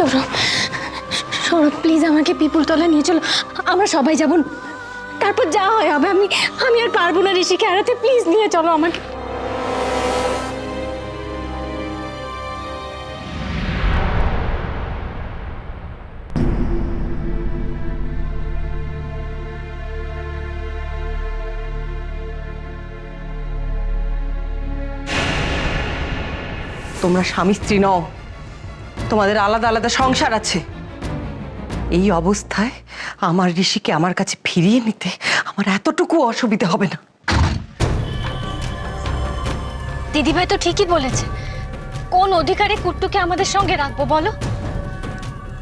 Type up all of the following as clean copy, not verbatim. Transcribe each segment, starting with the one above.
Sourav, Sourav please আমাকে পিপুলতলা নিয়ে চলো, আমরা সবাই যাব, তারপর যা হয় হবে। আমি আর পারবো না ঋষিকে হারাতে, প্লিজ নিয়ে চলো আমাকে। তোমরা স্বামী স্ত্রী নও, তোমাদের আলাদা আলাদা সংসার আছে। এই অবস্থায় আমার ঋষিকে আমার কাছে ফিরিয়ে নিতে আমার এতটুকু অসুবিধা হবে না। দিদিভাই তো ঠিকই বলেছে, কোন অধিকারে কুট্টুকে আমাদের সঙ্গে রাখবো বলো?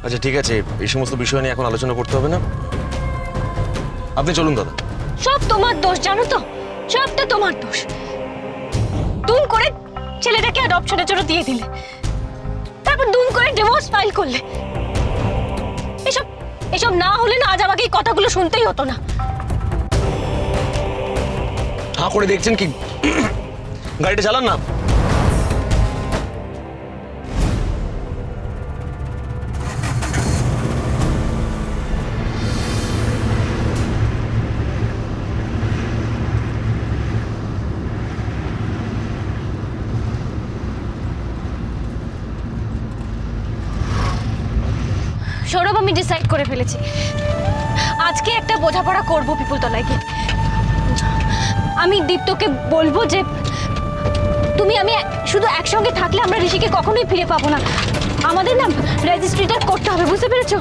আচ্ছা ঠিক আছে, এই সমস্ত বিষয় নিয়ে এখন আলোচনা করতে হবে না, আপনি চলুন দাদা। সব তোমার দোষ জানো তো, সবটা তোমার দোষ। দুম করে ছেলেটাকে অ্যাডপশনের জন্য দিয়ে দিলে, তারপর দুম করে ডিভোর্স ফাইল করলে। এসব এসব না হলে না আজ আমাকে এই কথাগুলো শুনতেই হতো না। হাঁ করে দেখছেন কি? গাড়িটা চালান না। সৌরভ, আমি ডিসাইড করে ফেলেছি, আজকে একটা বোঝাপড়া করবো পিপুলতলায় গিয়ে। আমি দীপ্তকে বলবো যে তুমি আমি শুধু একসঙ্গে থাকলে আমরা ঋষিকে কখনোই ফিরে পাবো না। আমাদের না রেজিস্ট্রিটা করতে হবে, বুঝতে পেরেছো?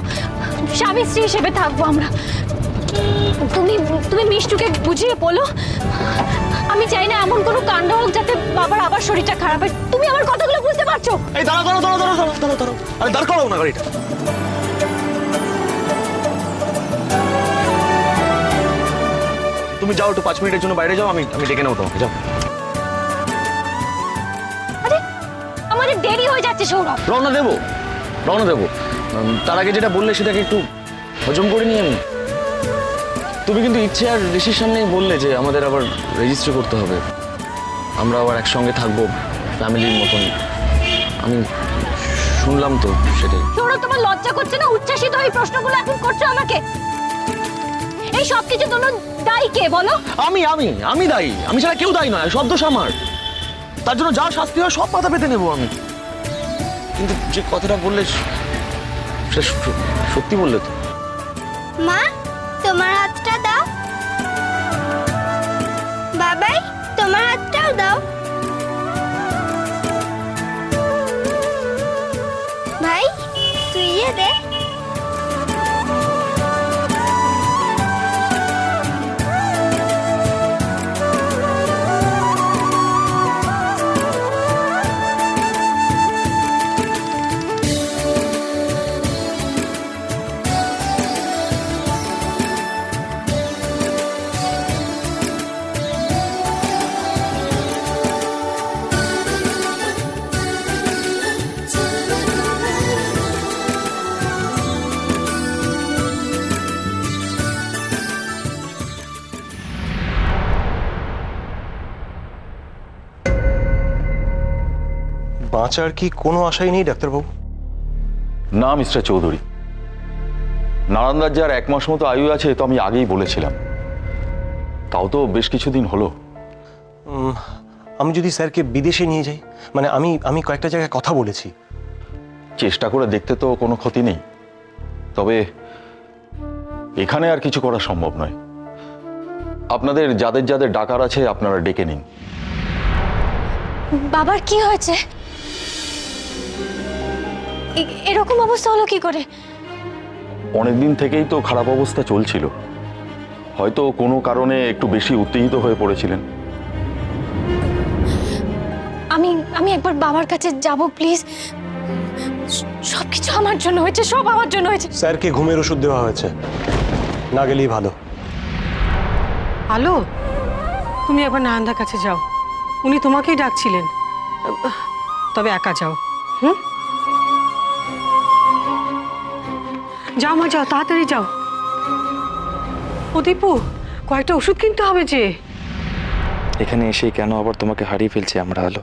স্বামী স্ত্রী হিসেবে থাকবো আমরা। তুমি তুমি মিষ্টুকে বুঝিয়ে বলো, আমি চাই না এমন কোনো কাণ্ড হোক যাতে বাবার আবার শরীরটা খারাপ হয়। তুমি আমার কথাগুলো বুঝতে পারছো? এই দাঁড়াও দাঁড়াও দাঁড়াও দাঁড়াও দাঁড়াও দাঁড়াও, আরে দাঁড় করাও না গাড়িটা। তুমি যাও, একটু 5 মিনিটের জন্য বাইরে যাও, আমি ডেকে নেবো তোমাকে, যাও। আরে আমাদের দেরি হয়ে যাচ্ছে সৌরভ। রওনা দেবো, রওনা দেবো। তার আগে যেটা বললে সেটাকে একটু হজম করে নিয়ে আমি। তুমি কিন্তু ইচ্ছে আর ঋষির সামনেই বললে যে আমাদের আবার রেজিস্ট্রি করতে হবে, আমরা আবার একসঙ্গে থাকবো ফ্যামিলির মতন। আমি শুনলাম তো সেটাই। সৌরভ, তোমার লজ্জা করছে না উচ্ছ্বাসিত এই প্রশ্নগুলো এখন করছো আমাকে? এই সব কিছু তোমার দায়ী কে বলো? আমি আমি আমি দায়ী, আমি ছাড়া কেউ দায়ী নয়, সব দোষ আমার। তার জন্য যা শাস্তি হয় সব মাথা পেতে নেবো আমি। কিন্তু যে কথাটা বললে সে সত্যি বললে তো। মা, তোমার হাতটা দাও। বাবাই, তোমার হাতটাও দাও। ভাই, তুই দে। বাঁচার কি কোনো আশাই নেই ডাক্তারবাবু? না মিস্টার চৌধুরী, নারায়ণদার যার 1 মাস মতো আয়ু আছে তো আমি আগেই বলেছিলাম, তাও তো বেশ কিছুদিন হলো। আমি যদি স্যারকে বিদেশে নিয়ে যাই, মানে আমি কয়েকটা জায়গায় কথা বলেছি। চেষ্টা করে দেখতে তো কোনো ক্ষতি নেই, তবে এখানে আর কিছু করা সম্ভব নয়। আপনাদের যাদের যাদের ডাকার আছে আপনারা ডেকে নিন। বাবার কি হয়েছে? এরকম অবস্থা হলো কি করে? অনেকদিন থেকেই তো খারাপ অবস্থা চলছিল, হয়তো কোনো কারণে একটু বেশি উত্তেজিত হয়ে পড়েছিলেন। আমি একবার বাবার কাছে যাব প্লিজ। সবকিছু আমার জন্য হয়েছে, সব আমার জন্য হয়েছে। স্যারকে ঘুমের ওষুধ দেওয়া হয়েছে, না গেলেই ভালো। আলো, তুমি একবার নারায়ণদার কাছে যাও, উনি তোমাকেই ডাকছিলেন, তবে একা যাও। যাও মা, যাও, তাড়াতাড়ি যাও। ও দীপু, কয়েকটা ওষুধ কিনতে হবে যে। এখানে এসে কেন আবার তোমাকে হারিয়ে ফেলছি আমরা আলো?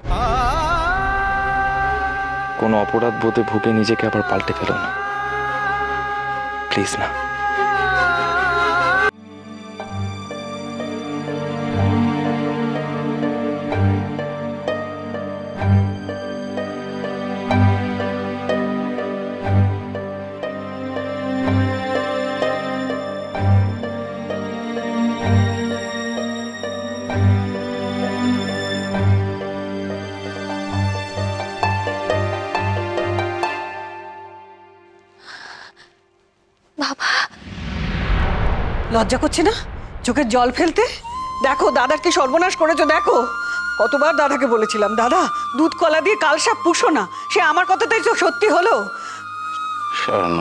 কোনো অপরাধ বোধে ভুগে নিজেকে আবার পাল্টে ফেলো না, প্লিজ না। বাবা, লজ্জা করছে না চোখের জল ফেলতে? দেখো দাদার কি সর্বনাশ করেছো, দেখো। কতবার দাদাকে বলেছিলাম, দাদা দুধ কলা দিয়ে কালসাপ পুষো না, সে আমার কথাটাই তো সত্যি হলো। স্বর্ণ,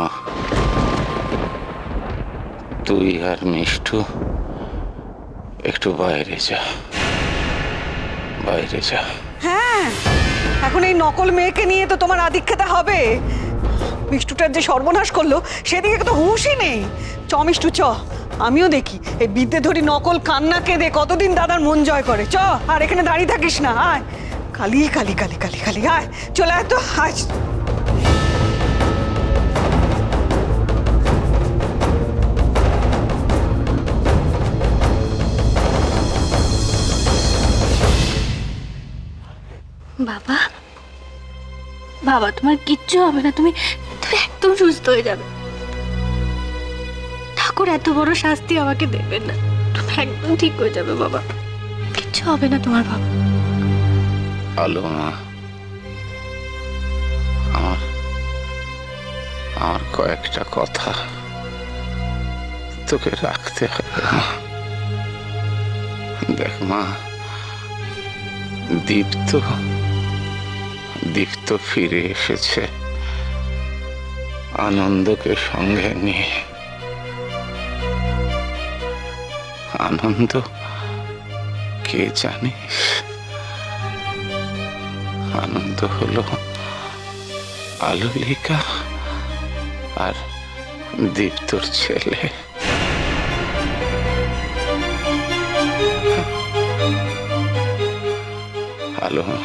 তুই আর মিষ্টু একটু বাইরে যা, বাইরে যা। হ্যাঁ, এখন এই নকল মেয়েকে নিয়ে তো তোমার আধিক্যতা হবে। মিষ্টুটার যে সর্বনাশ করলো সেদিকে তো হুঁশই নেই। চ মিষ্টু চ, আমিও দেখি এই বিদ্যে ধরি নকল কান্না কেঁদে কতদিন দাদার মন জয় করে। চ, আর এখানে দাঁড়িয়ে থাকিস না, আয়। খালি খালি খালি খালি খালি আয়, চলে আয় তো, আয়। বাবা, বাবা তোমার কিচ্ছু হবে না, তুমি তুমি একদম সুস্থ হয়ে যাবে। ঠাকুর এত বড় শাস্তি আমাকে দেবেন না, তুমি একদম ঠিক হয়ে যাবে বাবা, কিচ্ছু হবে না তোমার বাবা। আলো মা, আমার আমার কয়েকটা কথা তোকে রাখতে হবে মা। দেখ মা, দীপ্ত ফিরে এসেছে আনন্দকে সঙ্গে নিয়ে। আনন্দ কে জানিস? আনন্দ হলো আলুলিকা আর দীপ্তর ছেলে। আলো মা,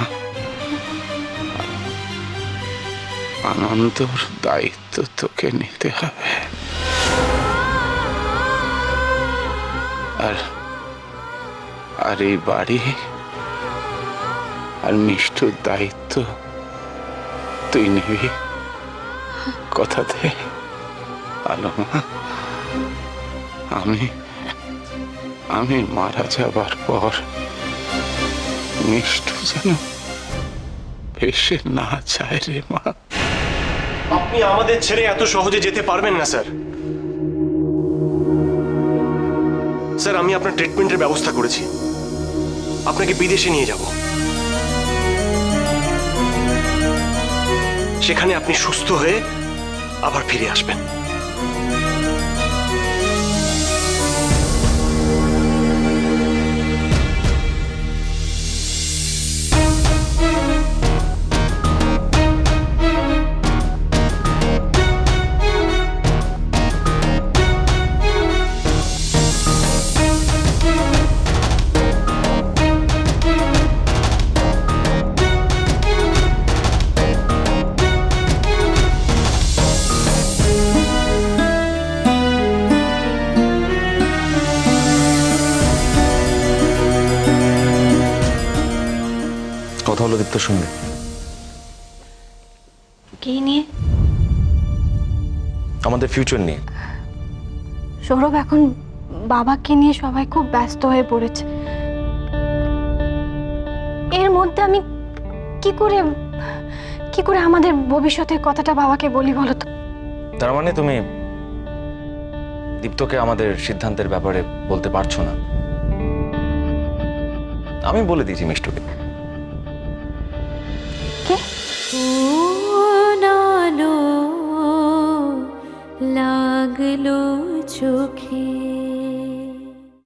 আনন্দর দায়িত্ব তোকে নিতে হবে, আর এই বাড়ি আর মিষ্টুর দায়িত্ব তুই নিবি, কথা দে। আলো মা, আমি মারা যাবার পর মিষ্টু যেন ভেসে না যায় রে মা। আপনি আমাদের ছেড়ে এত সহজে যেতে পারবেন না স্যার। স্যার, আমি আপনার ট্রিটমেন্টের ব্যবস্থা করেছি, আপনাকে বিদেশে নিয়ে যাব। সেখানে আপনি সুস্থ হয়ে আবার ফিরে আসবেন। কথা হলো দীপ্তর সঙ্গে। কি নিয়ে? আমাদের ফিউচার নিয়ে। সৌরভ, এখন বাবাকে নিয়ে সবাই খুব ব্যস্ত হয়ে পড়েছে, এর মধ্যে আমি কি করে আমাদের ভবিষ্যতের কথাটা বাবাকে বলি বলো তো? তার মানে তুমি দীপ্তকে আমাদের সিদ্ধান্তের ব্যাপারে বলতে পারছো না? আমি বলে দিয়েছি মিষ্টুকে। কি?